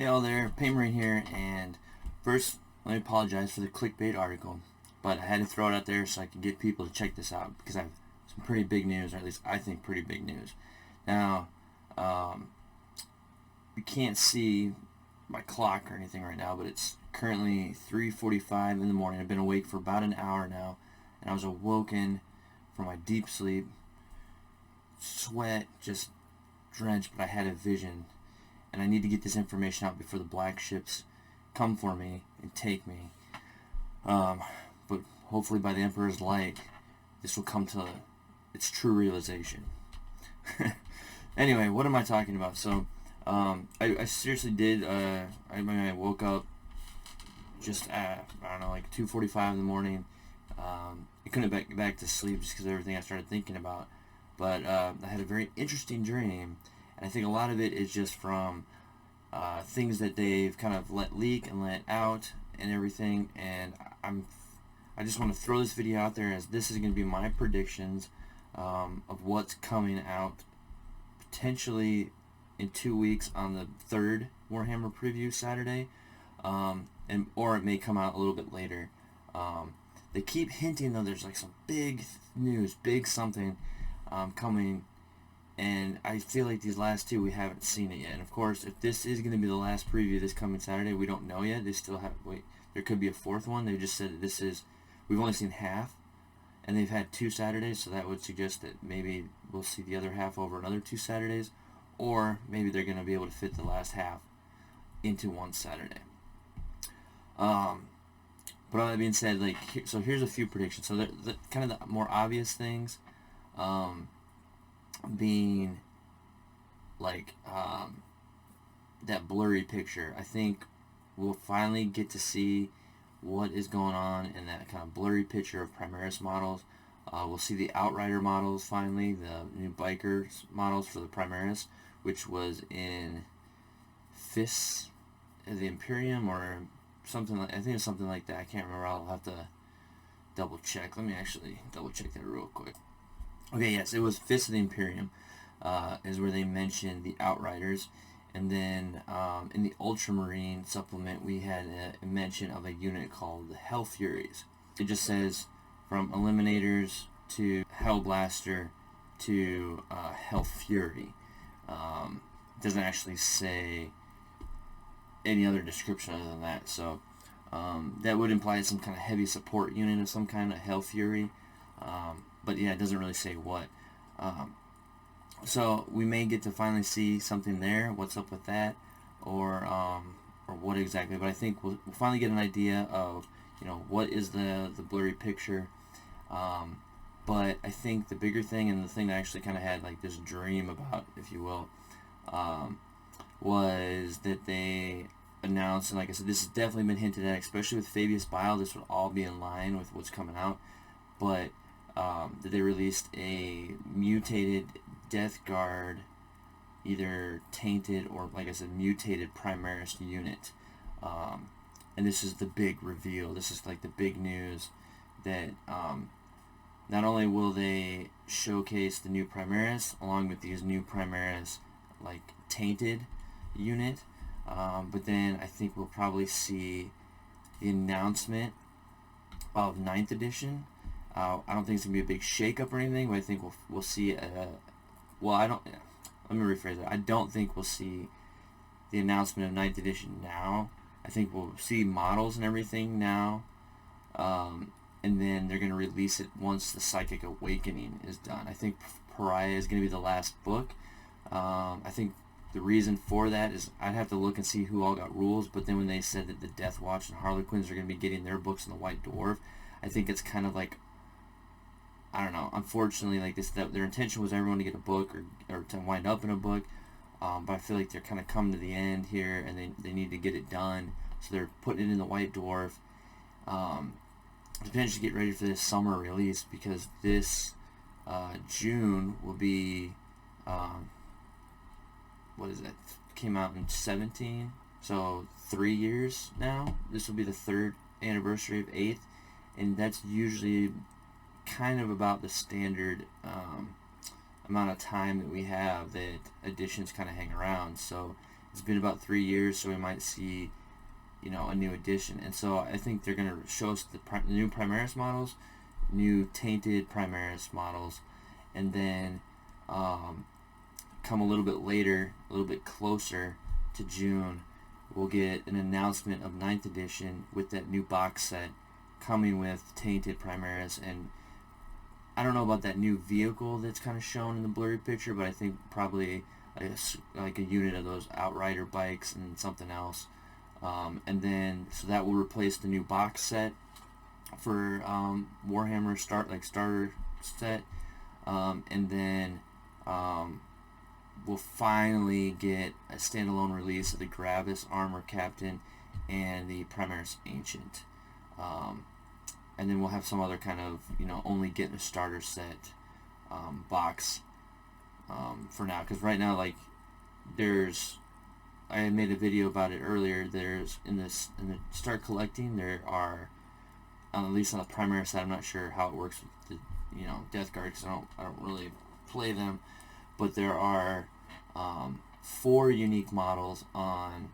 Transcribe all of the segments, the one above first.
Hey all there, Paymarine here, and first let me apologize for the clickbait article, but I had to throw it out there so I could get people to check this out because I have some pretty big news, or at least I think pretty big news. Now, you can't see my clock or anything right now, but it's currently 3:45 in the morning. I've been awake for about an hour now, and I was awoken from my deep sleep, sweat, just drenched, but I had a vision. And I need to get this information out before the black ships come for me and take me. But hopefully by the Emperor's light, this will come to its true realization. Anyway, what am I talking about? So, I seriously did, I woke up just at, I don't know, like 2:45 in the morning. I couldn't get back to sleep just because of everything I started thinking about. But I had a very interesting dream. And I think a lot of it is just from things that they've kind of let leak and let out and everything. And I just want to throw this video out there as this is going to be my predictions of what's coming out potentially in 2 weeks on the 3rd Warhammer Preview Saturday, or it may come out a little bit later. They keep hinting though there's like some big news, big something coming. And I feel like these last two, we haven't seen it yet. And of course, if this is going to be the last preview this coming Saturday, we don't know yet. They still have, there could be a fourth one. They just said that we've only seen half. And they've had 2 Saturdays, so that would suggest that maybe we'll see the other half over another 2 Saturdays. Or maybe they're going to be able to fit the last half into one Saturday. But all that being said, so here's a few predictions. So the kind of the more obvious things, being like that blurry picture. I think we'll finally get to see what is going on in that kind of blurry picture of Primaris models. We'll see the Outrider models finally, the new bikers models for the Primaris, which was in Fists of the Imperium or something like, I think it's something like that. I can't remember. I'll have to double check. Let me actually double check that real quick. Okay, yes, it was Fist of the Imperium, is where they mentioned the Outriders. And then in the Ultramarine supplement, we had a mention of a unit called the Hell Furies. It just says from Eliminators to Hellblaster to Hell Fury. It doesn't actually say any other description other than that. So that would imply some kind of heavy support unit of some kind of Hell Fury. But yeah, it doesn't really say what. So we may get to finally see something there. What's up with that, or what exactly? But I think we'll finally get an idea of what is the blurry picture. But I think the bigger thing, and the thing that I actually kind of had like this dream about, if you will, was that they announced, and like I said, this has definitely been hinted at, especially with Fabius Bile. This would all be in line with what's coming out, but that they released a mutated Death Guard, either tainted or, like I said, mutated Primaris unit. And this is the big reveal. This is like the big news that not only will they showcase the new Primaris along with these new Primaris like tainted unit, but then I think we'll probably see the announcement of 9th edition. I don't think it's going to be a big shakeup or anything, but I think we'll see let me rephrase it. I don't think we'll see the announcement of 9th edition now. I think we'll see models and everything now, and then they're going to release it once the Psychic Awakening is done. I think Pariah is going to be the last book. I think the reason for that is I'd have to look and see who all got rules, but then when they said that the Death Watch and Harlequins are going to be getting their books in the White Dwarf, I think it's kind of like, I don't know, unfortunately, like this, that their intention was everyone to get a book or to wind up in a book, but I feel like they're kind of coming to the end here, and they need to get it done, so they're putting it in the White Dwarf, potentially get ready for this summer release, because this June will be, what is it, came out in 17, so 3 years now. This will be the 3rd anniversary of 8th, and that's usually kind of about the standard amount of time that we have that editions kind of hang around. So It's been about 3 years, so we might see, a new edition. And so I think they're going to show us the new Primaris models, new tainted Primaris models, and then come a little bit later, a little bit closer to June, we'll get an announcement of 9th edition with that new box set coming with tainted Primaris. And I don't know about that new vehicle that's kind of shown in the blurry picture, but I think probably like a unit of those Outrider bikes and something else. And then, so that will replace the new box set for Warhammer starter set. And then we'll finally get a standalone release of the Gravis Armor Captain and the Primaris Ancient. And then we'll have some other kind of, only getting a starter set box for now. Because right now, like, I made a video about it earlier. In the start collecting, there are, at least on the Primaris side, I'm not sure how it works with the, Death Guard, because I don't really play them. But there are 4 unique models on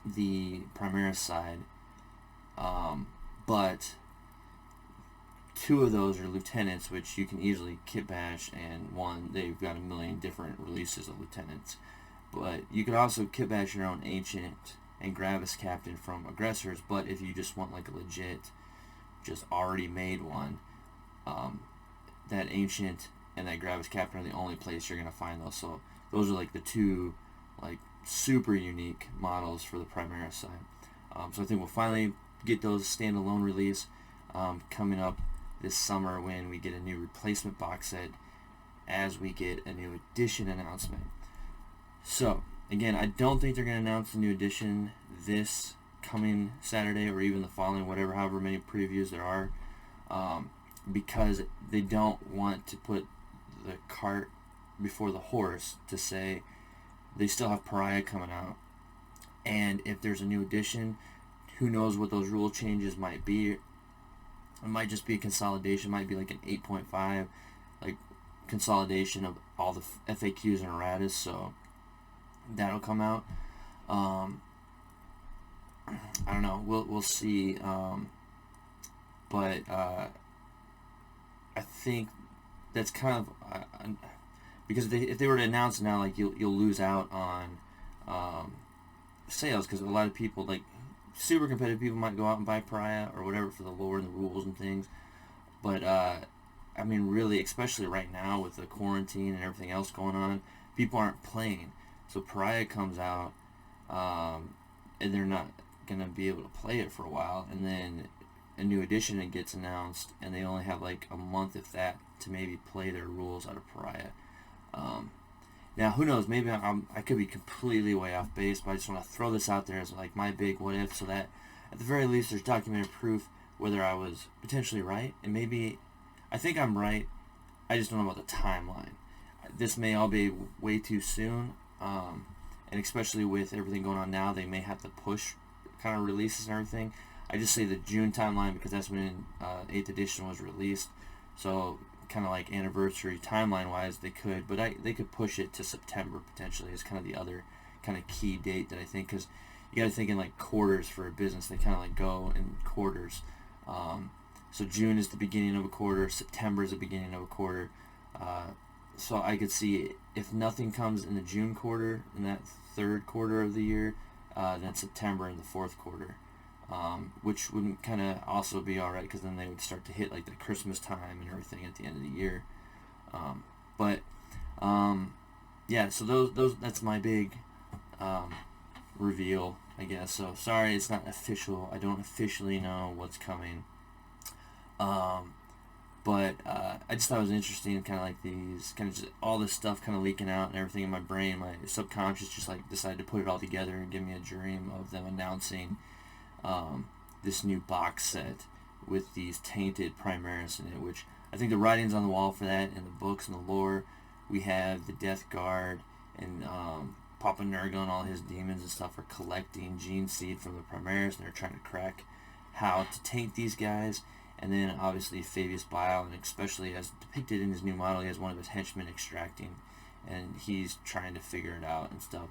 the Primaris side, but 2 of those are lieutenants, which you can easily kit bash, and 1, they've got a million different releases of lieutenants. But you could also kit bash your own Ancient and Gravis Captain from Aggressors, but if you just want like a legit, just already made one, that Ancient and that Gravis Captain are the only place you're going to find those. So those are like the 2 like super unique models for the Primaris side. So I think we'll finally get those standalone release coming up this summer when we get a new replacement box set as we get a new edition announcement. So again, I don't think they're going to announce the new edition this coming Saturday or even the following, however many previews there are, because they don't want to put the cart before the horse, to say they still have Pariah coming out, and if there's a new edition, who knows what those rule changes might be. It might just be a consolidation, might be like an 8.5 like consolidation of all the FAQs and erratas, so that'll come out. I don't know, we'll see, but I think that's kind of because if they were to announce now, like, you'll lose out on sales, because a lot of people, like super competitive people, might go out and buy Pariah or whatever for the lore and the rules and things. But I mean, really, especially right now with the quarantine and everything else going on, people aren't playing. So Pariah comes out, and they're not gonna be able to play it for a while, and then a new edition it gets announced, and they only have like a month, if that, to maybe play their rules out of Pariah. Now, who knows? Maybe I could be completely way off base, but I just want to throw this out there as like my big what if, so that at the very least there's documented proof whether I was potentially right, and maybe I think I'm right. I just don't know about the timeline. This may all be way too soon, and especially with everything going on now, they may have to push kind of releases and everything. I just say the June timeline because that's when 8th edition was released. So kind of like anniversary timeline wise they could, but they could push it to September potentially is kind of the other kind of key date that I think, because you got to think in like quarters for a business. They kind of like go in quarters. So June is the beginning of a quarter, September is the beginning of a quarter. So I could see if nothing comes in the June quarter, in that 3rd quarter of the year, then September in the 4th quarter. Which would kind of also be alright, because then they would start to hit like the Christmas time and everything at the end of the year. Yeah, so those that's my big reveal, I guess. So sorry it's not official. I don't officially know what's coming. But I just thought it was interesting, kind of like these, kind of just all this stuff kind of leaking out and everything in my brain. My subconscious just like decided to put it all together and give me a dream of them announcing this new box set with these tainted Primaris in it, which I think the writing's on the wall for that in the books and the lore. We have the Death Guard and Papa Nurgle and all his demons and stuff are collecting gene seed from the Primaris, and they're trying to crack how to taint these guys. And then obviously Fabius Bile, and especially as depicted in his new model, he has one of his henchmen extracting, and he's trying to figure it out and stuff.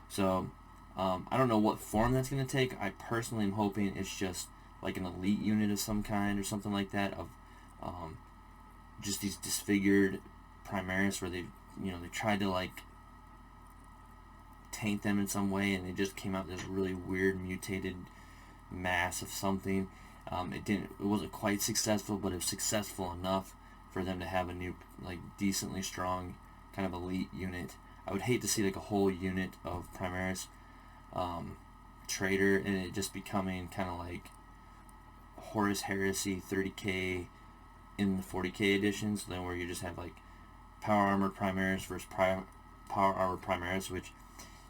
So I don't know what form that's going to take. I personally am hoping it's just like an elite unit of some kind or something like that, of just these disfigured Primaris where they tried to like taint them in some way, and they just came out this really weird mutated mass of something. It wasn't quite successful, but it was successful enough for them to have a new, like, decently strong kind of elite unit. I would hate to see like a whole unit of Primaris Trader and it just becoming kind of like Horus Heresy 30k in the 40k editions, then where you just have like Power Armored Primaris versus Power Armored Primaris, which,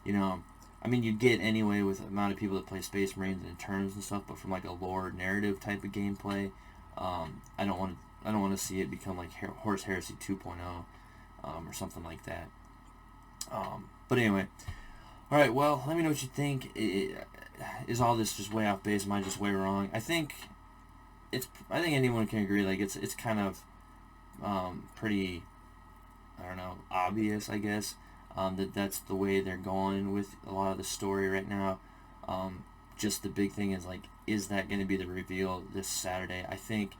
I mean, you'd get anyway with the amount of people that play Space Marines and turns and stuff, but from like a lore narrative type of gameplay, I don't want to see it become like Horus Heresy 2.0 or something like that. But anyway, all right. Well, let me know what you think. Is all this just way off base? Am I just way wrong? I think anyone can agree. Like it's kind of pretty, I don't know, obvious, I guess. That's the way they're going with a lot of the story right now. Just the big thing is, like, is that going to be the reveal this Saturday? I think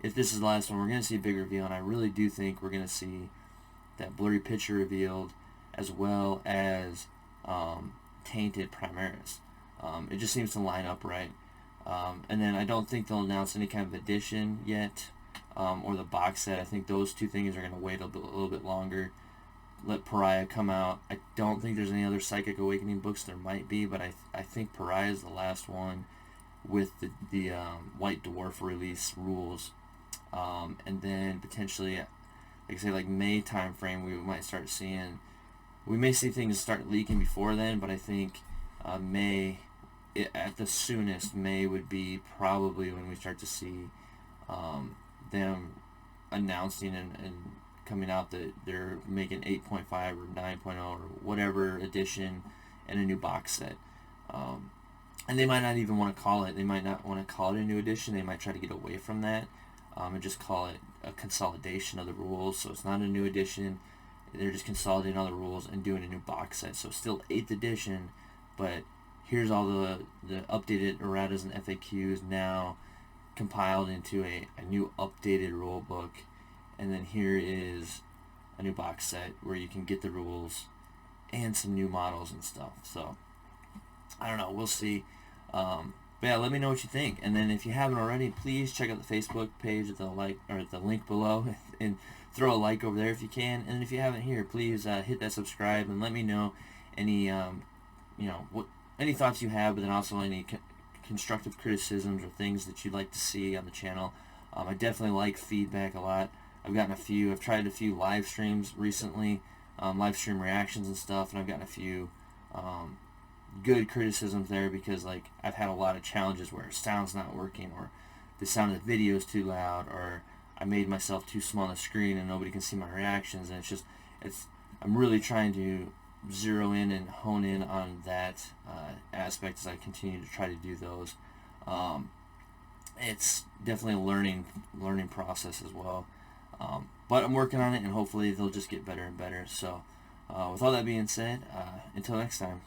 if this is the last one, we're going to see a big reveal, and I really do think we're going to see that blurry picture revealed, as well as tainted Primaris. It just seems to line up right. And then I don't think they'll announce any kind of edition yet, or the box set. I think those two things are going to wait a little bit longer. Let Pariah come out. I don't think there's any other Psychic Awakening books. There might be, but I think Pariah is the last one with the White Dwarf release rules. And then potentially, like I say, like May time frame, we might start seeing. We may see things start leaking before then, but I think May, at the soonest, May would be probably when we start to see them announcing and coming out that they're making 8.5 or 9.0 or whatever edition and a new box set. And they might not even want to call it. They might not want to call it a new edition. They might try to get away from that and just call it a consolidation of the rules. So it's not a new edition. They're just consolidating all the rules and doing a new box set. So still 8th edition, but here's all the updated erratas and FAQs now compiled into a new updated rule book. And then here is a new box set where you can get the rules and some new models and stuff. So I don't know. We'll see. But yeah, let me know what you think. And then if you haven't already, please check out the Facebook page at the link below and throw a like over there if you can. And if you haven't here, please hit that subscribe and let me know any any thoughts you have, but then also any constructive criticisms or things that you'd like to see on the channel. I definitely like feedback a lot. I've tried a few live streams recently, live stream reactions and stuff, and I've gotten a few good criticisms there because, like, I've had a lot of challenges where sound's not working, or the sound of the video is too loud, or I made myself too small on the screen and nobody can see my reactions, and I'm really trying to zero in and hone in on that aspect as I continue to try to do those. It's definitely a learning process as well. But I'm working on it, and hopefully they'll just get better and better. So with all that being said, until next time.